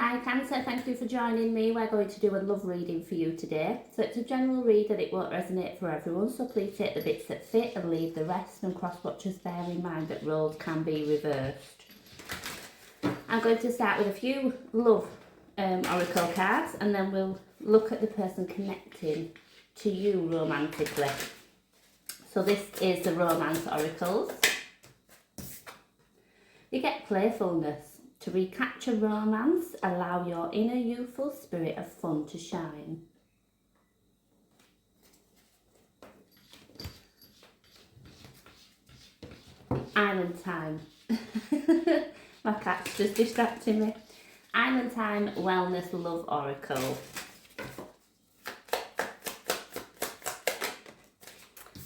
Hi Cancer, thank you for joining me. We're going to do a love reading for you today. So it's a general read that it won't resonate for everyone, so please take the bits that fit and leave the rest, and cross watchers bear in mind that roles can be reversed. I'm going to start with a few love oracle cards, and then we'll look at the person connecting to you romantically. So this is the romance oracles. You get playfulness. To recapture romance, allow your inner youthful spirit of fun to shine. Island time. My cat's just distracting me. Island time wellness love oracle.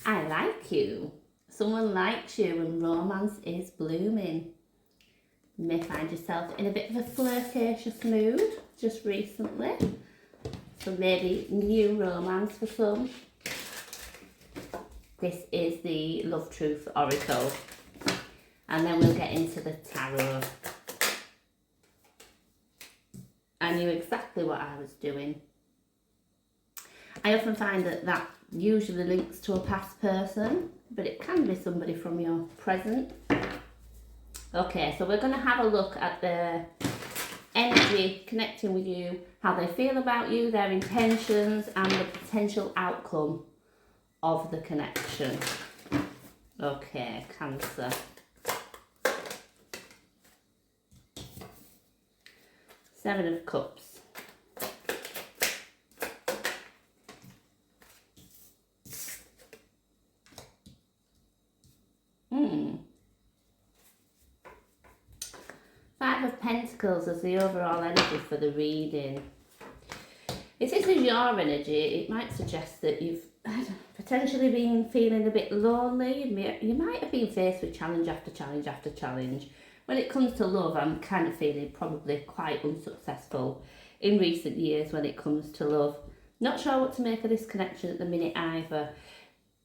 I like you. Someone likes you and romance is blooming. You may find yourself in a bit of a flirtatious mood just recently. So maybe new romance for some. This is the Love Truth Oracle. And then we'll get into the tarot. I knew exactly what I was doing. I often find that usually links to a past person, but it can be somebody from your present. Okay, so we're going to have a look at the energy connecting with you, how they feel about you, their intentions, and the potential outcome of the connection. Okay, Cancer. Seven of Cups. Five of Pentacles as the overall energy for the reading. If this is your energy, it might suggest that you've potentially been feeling a bit lonely. You might have been faced with challenge after challenge after challenge. When it comes to love, I'm kind of feeling probably quite unsuccessful in recent years when it comes to love. Not sure what to make of this connection at the minute either.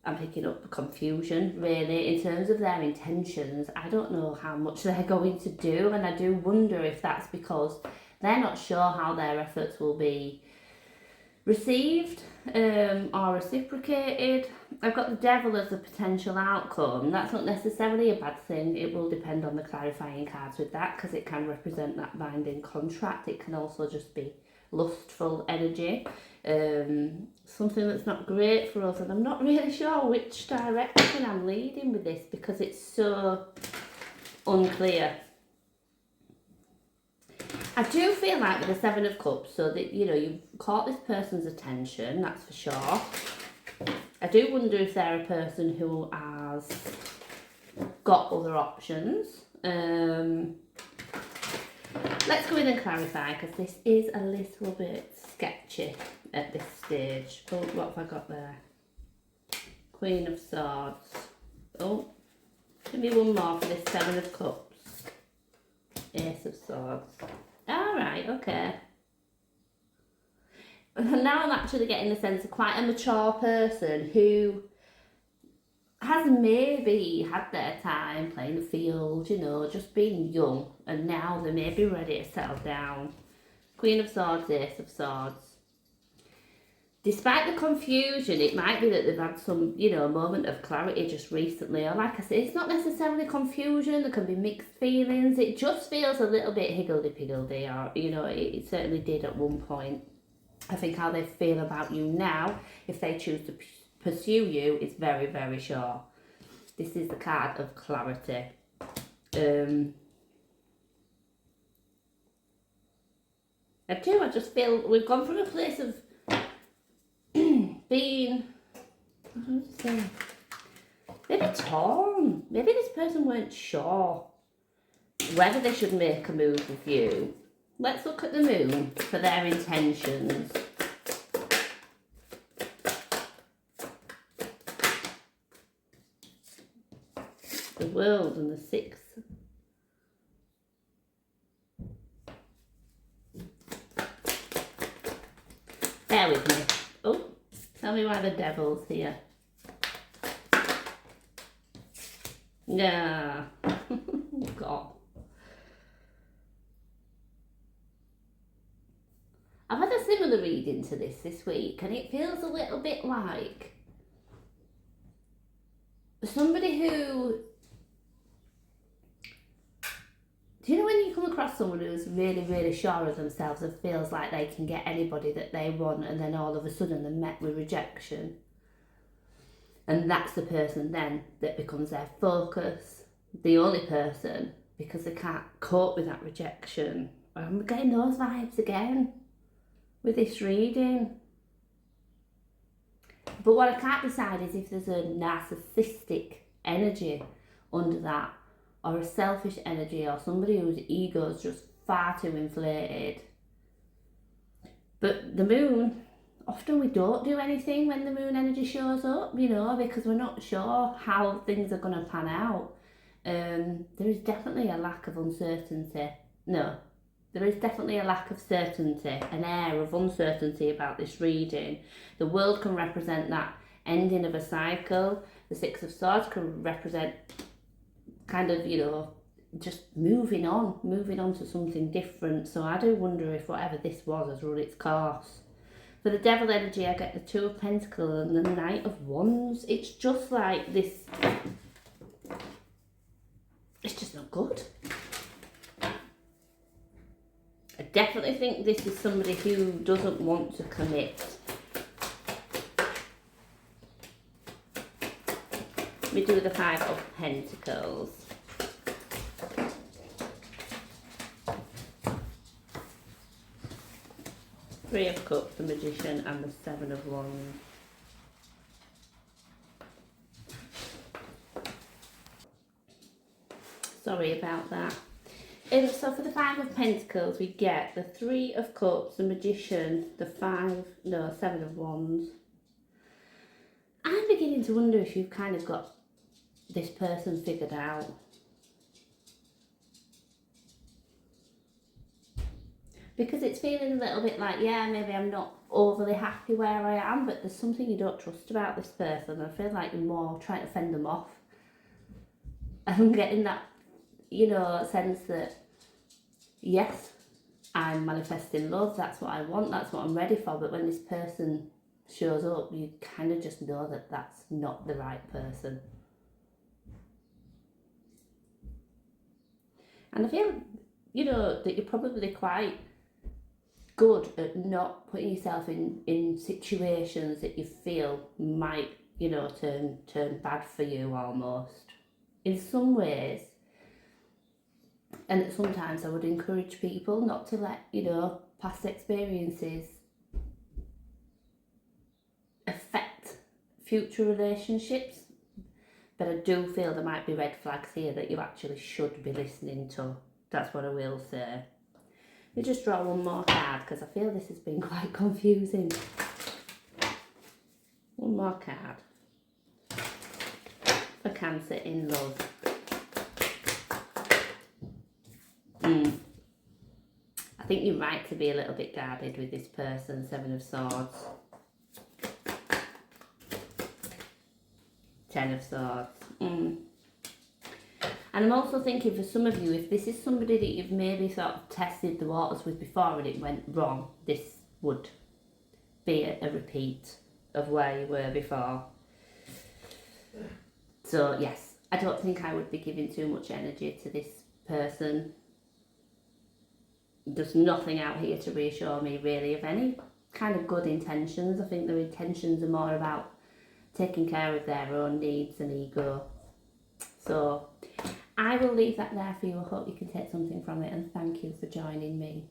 I'm picking up confusion really in terms of their intentions. I don't know how much they're going to do, and I do wonder if that's because they're not sure how their efforts will be received or reciprocated. I've got the Devil as a potential outcome. That's not necessarily a bad thing. It will depend on the clarifying cards with that, because it can represent that binding contract. It can also just be lustful energy, something that's not great for us, and I'm not really sure which direction I'm leading with this because it's so unclear. I do feel like with the Seven of Cups, so that you've caught this person's attention, that's for sure. I do wonder if they're a person who has got other options. Let's go in and clarify, because this is a little bit sketchy at this stage. Oh, what have I got there? Queen of Swords. Oh, give me one more for this Seven of Cups. Ace of Swords. Alright, okay. Now I'm actually getting the sense of quite a mature person who has maybe had their time playing the field, just being young, and now they may be ready to settle down. Queen of Swords, Ace of Swords. Despite the confusion, it might be that they've had some, moment of clarity just recently. Or like I said, it's not necessarily confusion. There can be mixed feelings. It just feels a little bit higgledy-piggledy, or, it certainly did at one point. I think how they feel about you now, if they choose to pursue you, is very, very sure. This is the card of clarity. I just feel we've gone from a place of being, maybe torn. Maybe this person weren't sure whether they should make a move with you. Let's look at the moon for their intentions. The World and the Six. Bear with me. Oh, tell me why the Devil's here. Yeah. God. similar reading to this week, and it feels a little bit like somebody who, do you know when you come across someone who's really, really sure of themselves and feels like they can get anybody that they want, and then all of a sudden they're met with rejection? And that's the person then that becomes their focus, the only person, because they can't cope with that rejection. I'm getting those vibes again with this reading. But what I can't decide is if there's a narcissistic energy under that, or a selfish energy, or somebody whose ego is just far too inflated. But the moon, often we don't do anything when the moon energy shows up, you know, because we're not sure how things are going to pan out. There is definitely a lack of uncertainty. No, there is definitely a lack of certainty, an air of uncertainty about this reading. The world can represent that ending of a cycle. The Six of Swords can represent kind of, you know, just moving on to something different. So I do wonder if whatever this was has run its course. For the Devil energy, I get the Two of Pentacles and the Knight of Wands. It's just like this, it's just not good. I definitely think this is somebody who doesn't want to commit. We do the Five of Pentacles. Three of Cups, the Magician, and the Seven of Wands. Sorry about that. So for the Five of Pentacles, we get the Three of Cups, the Magician, the Seven of Wands. I'm beginning to wonder if you've kind of got this person figured out. Because it's feeling a little bit like, yeah, maybe I'm not overly happy where I am, but there's something you don't trust about this person. I feel like you're more trying to fend them off. I'm getting that, you know, sense that, yes, I'm manifesting love, that's what I want, that's what I'm ready for, but when this person shows up, you kind of just know that that's not the right person. And I feel, you know, that you're probably quite good at not putting yourself in situations that you feel might, you know, turn bad for you almost. In some ways, and sometimes I would encourage people not to let, you know, past experiences affect future relationships. But I do feel there might be red flags here that you actually should be listening to. That's what I will say. Let me just draw one more card because I feel this has been quite confusing. One more card. For Cancer in love. I think you're right to be a little bit guarded with this person. Seven of Swords. Ten of Swords. And I'm also thinking for some of you, if this is somebody that you've maybe sort of tested the waters with before and it went wrong, this would be a repeat of where you were before. So yes, I don't think I would be giving too much energy to this person. There's nothing out here to reassure me really of any kind of good intentions. I think their intentions are more about taking care of their own needs and ego. So I will leave that there for you. I hope you can take something from it, and thank you for joining me.